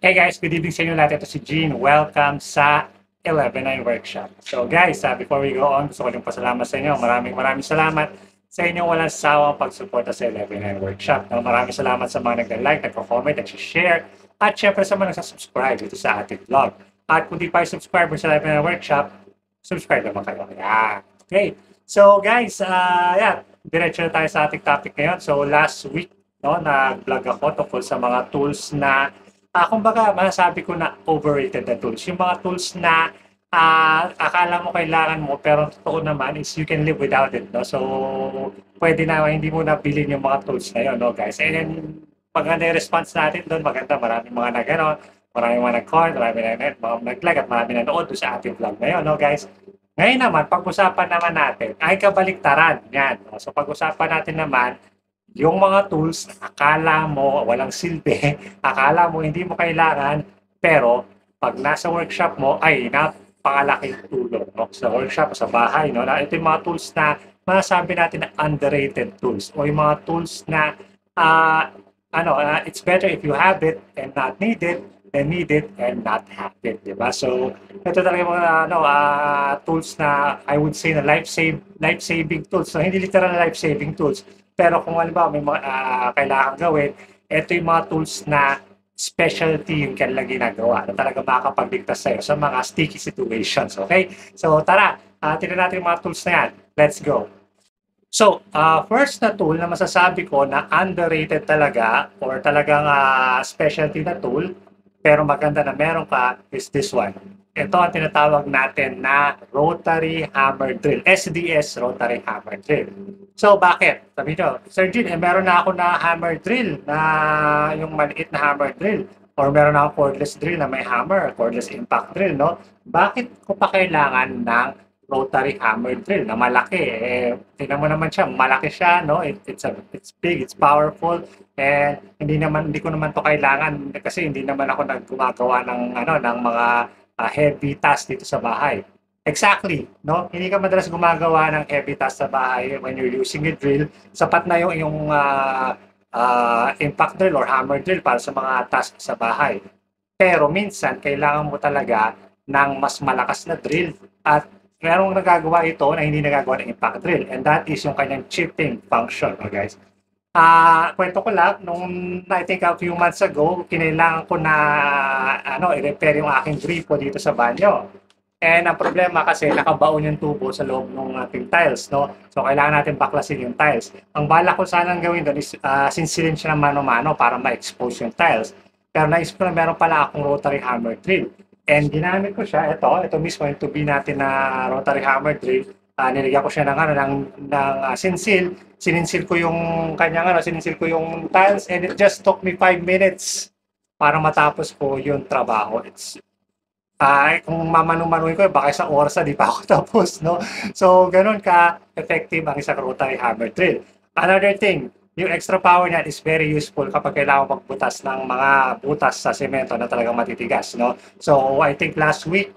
Hey guys, good evening sa inyo lahat. Ito si Gene. Welcome sa 11-9 Workshop. So guys, before we go on, gusto ko rin pasalamat sa inyo. Maraming salamat sa inyong walang sawang pagsuporta sa 11-9 Workshop. No? Maraming salamat sa mga nag-like, nag-comment, nag-share, at syempre sa mga nag-subscribe dito sa ating vlog. At kung di pa subscriber sa 11-9 Workshop, subscribe naman kayo. Yeah. Okay. So guys, diretso na tayo sa ating topic ngayon. So last week, no, nag-vlog ako tungkol sa mga tools na kumbaga, masasabi ko na overrated na tools. Yung mga tools na akala mo kailangan mo, pero totoo naman is you can live without it. No? So, pwede na hindi mo na bilhin yung mga tools na yun, no, guys? And then, maganda yung response natin doon. Maganda, maraming mga nag-ano, maraming mga nag-comment, maraming mga nag-like, at maraming nanood doon sa ating vlog na yun, no, guys? Ngayon naman, pag-usapan naman natin ay kabaliktaran. Yan. No? So, pag-usapan natin naman yung mga tools na akala mo walang silbi, akala mo hindi mo kailangan, pero pag nasa workshop mo ay napakalaking tulong, no? Sa workshop, sa bahay, no? Ito yung mga tools na masasabi natin na underrated tools o yung mga tools na it's better if you have it and not need it than need it and not have it, di ba? So, ito talaga yung mga tools na I would say na life-saving tools. So, hindi literal na life-saving tools. Pero kung halimbawa may mga kailangan gawin, ito yung mga tools na specialty yung kanilang ginagawa na talaga makakapagligtas sa'yo sa mga sticky situations. Okay? So tara, tignan natin yung mga tools na yan. Let's go. So, first na tool na masasabi ko na underrated talaga or talagang specialty na tool pero maganda na meron ka is this one. Ito ang tinatawag natin na rotary hammer drill. SDS rotary hammer drill. So, bakit? Sabi nyo, Sir Gene, meron na ako na hammer drill na yung maliit na hammer drill. Or meron na akong cordless drill na may hammer, cordless impact drill, no? Bakit ko pa kailangan ng rotary hammer drill na malaki? Tingnan mo naman siya, malaki siya, no? It's big, it's powerful, and hindi ko naman to kailangan kasi hindi naman ako gumagawa ng mga heavy task dito sa bahay. Exactly, no? Hindi ka madalas gumagawa ng heavy task sa bahay when you're using a drill. Sapat na yung impact drill or hammer drill para sa mga task sa bahay. Pero minsan, kailangan mo talaga ng mas malakas na drill at merong nagagawa ito na hindi nagagawa ng impact drill, and that is yung kanyang chipping function, no, guys? Kwento ko lang, I think a few months ago, kinailangan ko na i-repair yung aking gripo dito sa banyo. And ang problema kasi nakabaon yung tubo sa loob ng ating tiles, no? So kailangan natin baklasin yung tiles. Ang bala ko sanang gawin doon is sinsilin siya ng mano-mano para ma-expose yung tiles. Pero naisip ko na meron pala akong rotary hammer drill. And ginamit ko siya, ito mismo yung tubi natin na rotary hammer drill. Nilagyan ko siya ng sinsil. Sininsil ko yung sininsil ko yung tiles, and it just took me 5 minutes para matapos ko yung trabaho. It's kung mamanu-manuin ko, baka isang oras na di pa ako tapos, no? So, ganun ka-effective ang isang rotary hammer drill. Another thing, yung extra power niya is very useful kapag kailangan magbutas ng mga butas sa semento na talagang matitigas, no? So, I think last week,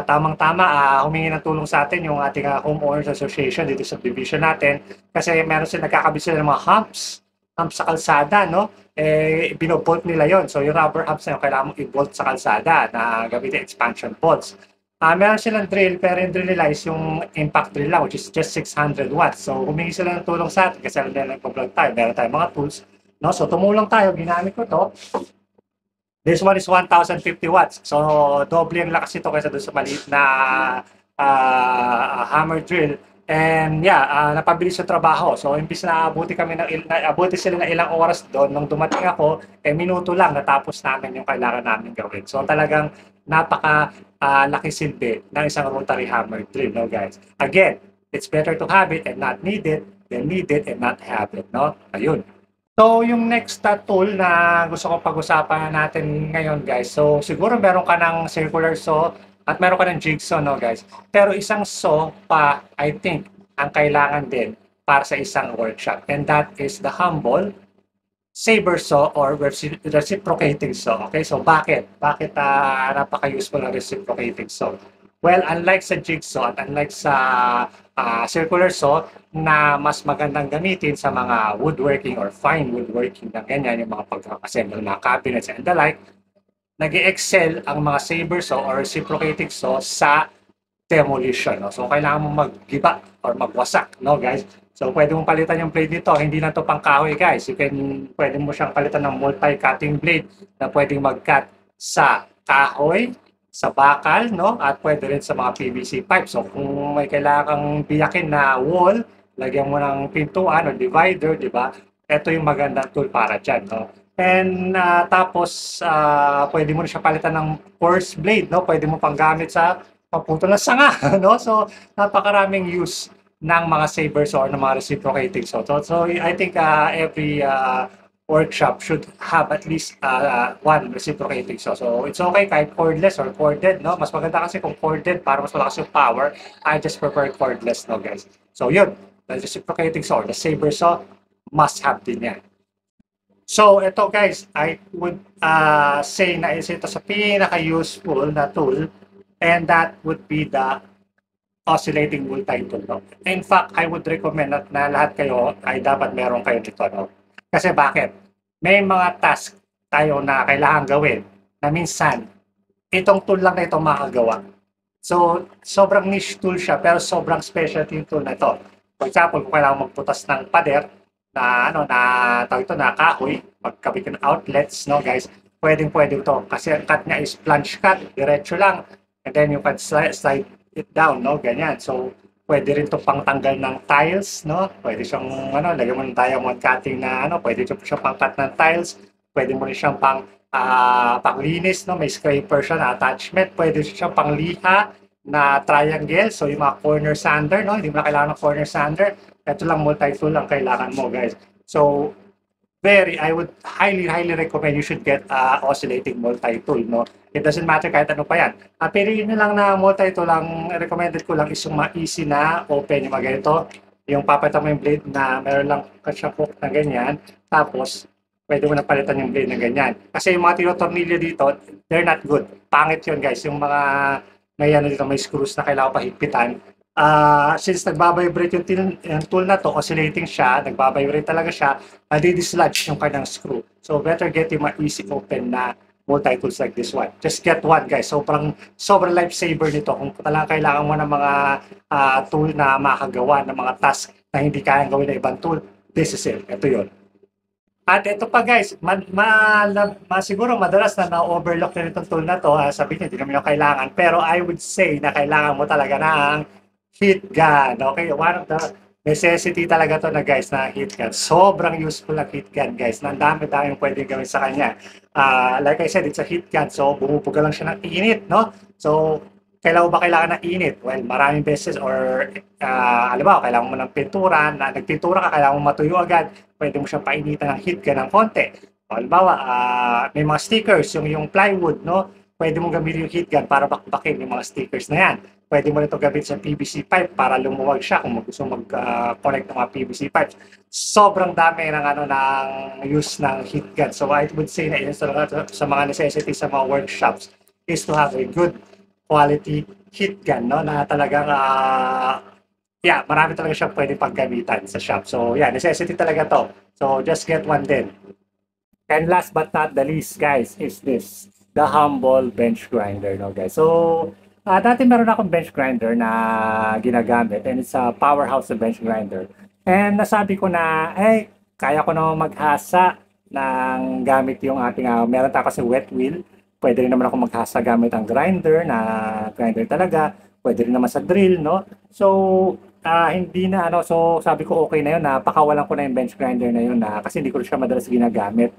tamang-tama, humingi ng tulong sa atin yung ating homeowners association dito sa division natin kasi meron sila nagkakabit sila ng mga humps sa kalsada, no? Binobolt nila yon. So, yung rubber humps na yun, kailangan mong i-bolt sa kalsada na gamitin expansion bolts. Meron silang drill, pero yung drill nila is yung impact drill lang, which is just 600 watts. So, humingi sila ng tulong sa atin kasi alam nila nagpa-vlog tayo. Meron tayong mga tools, no? So, tumulong tayo, ginamit ko to. This one is 1,050 watts. So, doble ang lakas ito kaysa doon sa maliit na hammer drill. And napabilis yung trabaho. So, imbis na abuti sila ng ilang oras doon, nung dumating ako, minuto lang natapos namin yung kailangan namin gawin. So, talagang laki silbi ng isang rotary hammer drill, no, guys? Again, it's better to have it and not need it than need it and not have it, no? Ayun. So, yung next tool na gusto ko pag-usapan natin ngayon, guys. So, siguro meron ka ng circular saw at meron ka ng jigsaw, no, guys? Pero isang saw pa, I think, ang kailangan din para sa isang workshop. And that is the humble saber saw or reciprocating saw. Okay, so bakit? Bakit napaka-useful ang reciprocating saw? Well, unlike sa jigsaw at unlike sa circular saw na mas magandang gamitin sa mga woodworking or fine woodworking na ganyan, yung mga pagkakassemble ng mga cabinets and the like, nag-excel ang mga saber saw or reciprocating saw sa demolition. No? So, kailangan mo mag-giba or magwasak, no, guys? So, pwede mong palitan yung blade nito. Hindi lang to pang kahoy, guys. Pwede mo siyang palitan ng multi-cutting blade na pwedeng mag-cut sa kahoy, sa bakal, no? At pwede rin sa mga PVC pipe. So, kung may kailangan kang biyakin na wall, lagyan mo ng pintuan o divider, di ba? Ito yung magandang tool para dyan, no? And tapos, pwede mo na siya palitan ng coarse blade, no? Pwede mo pang gamit sa paputo ng sanga, no? So, napakaraming use ng mga saber saw or ng mga reciprocating saw. So I think every workshop should have at least one reciprocating saw. So it's okay kahit cordless or corded, no? Mas maganda kasi kung corded para mas malakas yung power. I just prefer cordless, no, guys? So yun, the reciprocating saw, the saber saw, must have din yan. So ito, guys, I would say na isa ito sa pinaka-useful na tool, and that would be the oscillating multi-tool. No? In fact, I would recommend na lahat kayo ay dapat meron kayo dito. No? Kasi bakit? May mga task tayo na kailangan gawin na minsan, itong tool lang na ito makagawa. So, sobrang niche tool siya, pero sobrang specialty tool na ito. For example, kung kailangan magputas ng pader na tawag ito na kahoy, magkabit ng outlets, no, guys, pwedeng-pwede ito. Kasi ang cut niya is plunge cut, diretso lang. And then you can slide it down, no, ganyan. So, pwede rin ito pangtanggal ng tiles, no? Pwede siyang, lagyan mo ng diamond cutting na, pwede siyang pang-cut ng tiles. Pwede mo rin siyang panglinis, no? May scraper siya na attachment. Pwede siyang pangliha na triangle. So, yung mga corner sander, no? Hindi mo na kailangan ng corner sander. Ito lang multi-tool ang kailangan mo, guys. So, I would highly recommend you should get oscillating multi-tool, no? It doesn't matter kahit ano pa yan. Piliin nyo lang na multi-tool, ang recommended ko lang is yung easy na open, yung mga ganito. Yung papalitan mo yung blade na meron lang hook na ganyan. Tapos, pwede mo na palitan yung blade na ganyan. Kasi yung mga tinotornilyo dito, they're not good. Pangit yun, guys. Yung mga may screws na kailangan pahigpitan. Since nagbabibrate yung tool na to, oscillating siya, nagbabibrate talaga siya, di-dislodge yung kanyang screw. So, better get yung easy open na multi-tools like this one. Just get one, guys. Sobrang lifesaver nito. Kung talagang kailangan mo ng mga tool na makagawa ng mga task na hindi kayang gawin ng ibang tool, this is it. Ito yun. At ito pa, guys, siguro madalas na na-overlook na itong tool na to. Sabi niyo, hindi naman yung kailangan. Pero I would say na kailangan mo talaga ng heat gun. Okay, one of the necessity talaga to na, guys, na heat gun. Sobrang useful ang heat gun, guys. Ang dami-dami pwedeng gawin sa kanya. Like I said, it's a heat gun. So, bumubuga lang siya ng init, no? So, kailangan ng init? Well, maraming beses or, alam mo, kailangan mo ng pintura. Nagpintura ka, kailangan mo matuyo agad. Pwede mo siyang painitan ng heat gun ng konti. Halimbawa, may mga stickers, yung plywood, no? Pwede mong gamitin yung heat gun para bakbakin yung mga stickers na yan. Pwede mo nito gamitin sa PVC pipe para lumuwag siya kung gusto mag-connect ng mga PVC pipes. Sobrang dami ng use ng heat gun. So I would say na sa mga necessities sa mga workshops is to have a good quality heat gun, no? Na talagang marami talaga siyang pwedeng paggamitan sa shop. So necessity talaga to. So just get one din. And last but not the least, guys, is this, the humble bench grinder, no, guys. So dati meron akong bench grinder na ginagamit, and it's a powerhouse na bench grinder. And nasabi ko na, kaya ko na maghasa ng gamit yung ating, meron tayo kasi wet wheel. Pwede rin naman ako maghasa gamit ang grinder na grinder talaga. Pwede rin naman sa drill, no? So, hindi na, so sabi ko okay na yun, pakawalan ko na yung bench grinder na yun, kasi hindi ko siya madalas ginagamit.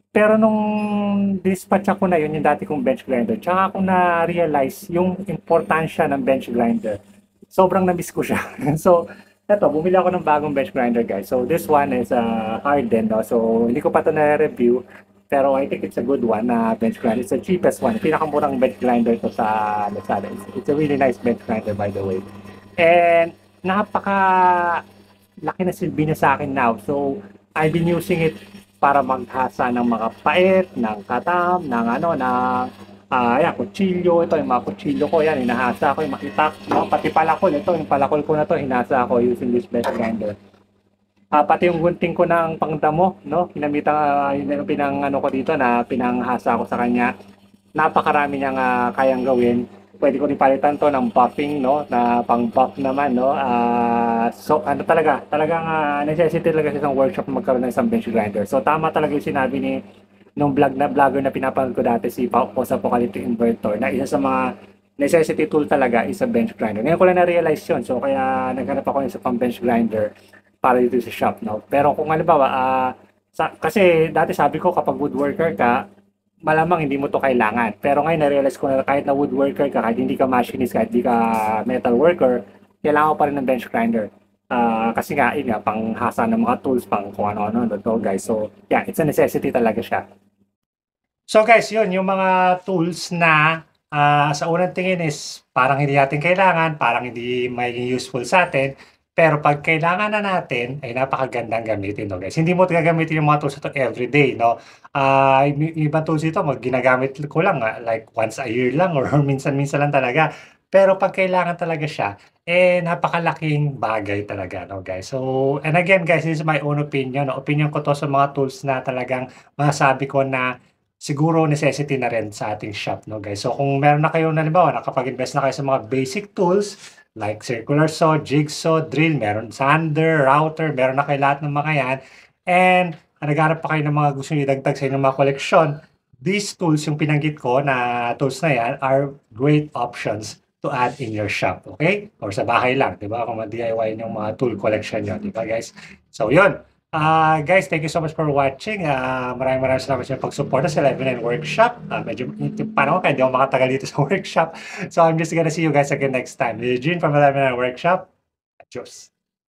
Pero nung dispatch ako na yun, yung dati kong bench grinder, tsaka ako na-realize yung importansya ng bench grinder. Sobrang na-miss ko siya. So, eto, bumili ako ng bagong bench grinder, guys. So, this one is Harden, no? So, hindi ko pa ito na-review, pero I think it's a good one na bench grinder. It's the cheapest one. Pinakamurang bench grinder ito sa Lazada. It's a really nice bench grinder, by the way. And laki na silbi niya sa akin now. So, I've been using it para maghasa ng mga paet, ng katam, ng kutsilyo. Ito, yung mga kutsilyo ko, yan, hinahasa ko, yung makitak, no? Pati palakol, ito, yung palakol ko na to, hinasa ko using this bench grinder. Pati yung gunting ko ng pangdamo, no? Pinanghasa ko sa kanya. napakarami niyang kayang gawin. Pwede ko rin palitan to ng buffing, no, na pang buff naman, no. So ano talaga, talagang necessity talaga sa isang workshop na magkaroon ng isang bench grinder. So tama talaga yung sinabi ni nung vlogger na pinapanood ko dati, si Post Apocalyptic Inverter, na isa sa mga necessity tool talaga is a bench grinder. Ngayon ko lang na-realize yun. So kaya naghanap ako ng isa pang bench grinder para dito sa shop, no. Pero kung halimbawa kasi dati sabi ko kapag woodworker ka, malamang hindi mo to kailangan. Pero ngayon na-realize ko na kahit na woodworker ka, kahit hindi ka machinist, kahit hindi ka metal worker, kailangan ko pa rin ng bench grinder. Kasi nga, yun nga, panghasa ng mga tools, pang kung ano-ano, to guys. So, yeah, it's a necessity talaga siya. So guys, yun, yung mga tools na sa unang tingin is parang hindi natin kailangan, parang hindi magiging useful sa atin. Pero pag kailangan na natin, ay napakagandang gamitin, no, guys. Hindi mo gagamitin yung mga tools ito everyday, no? Yung ibang tools ito, ginagamit ko lang, like once a year lang or minsan-minsan lang talaga. Pero pag kailangan talaga siya, napakalaking bagay talaga, no, guys. So, and again, guys, this is my own opinion. No? Opinion ko to sa mga tools na talagang masasabi ko na siguro necessity na rin sa ating shop, no, guys. So, kung meron na kayong halimbawa, nakapag-invest na kayo sa mga basic tools like circular saw, jigsaw, drill, meron sander, router, meron na kayo lahat ng mga yan. And naghanap pa kayo ng mga gusto nyo idagdag sa inyong mga koleksyon, these tools, yung pinanggit ko na tools na yan, are great options to add in your shop, okay? Or sa bahay lang, di ba? Kung ma-DIY yung mga tool collection nyo, di ba, guys? So, yun. Guys, thank you so much for watching. Maraming salamat sa pag-suporta sa Live and Workshop. Medyo parang kaya di ako makatagal dito sa workshop. So I'm just gonna see you guys again next time. Eugene from Live and Workshop. Adios.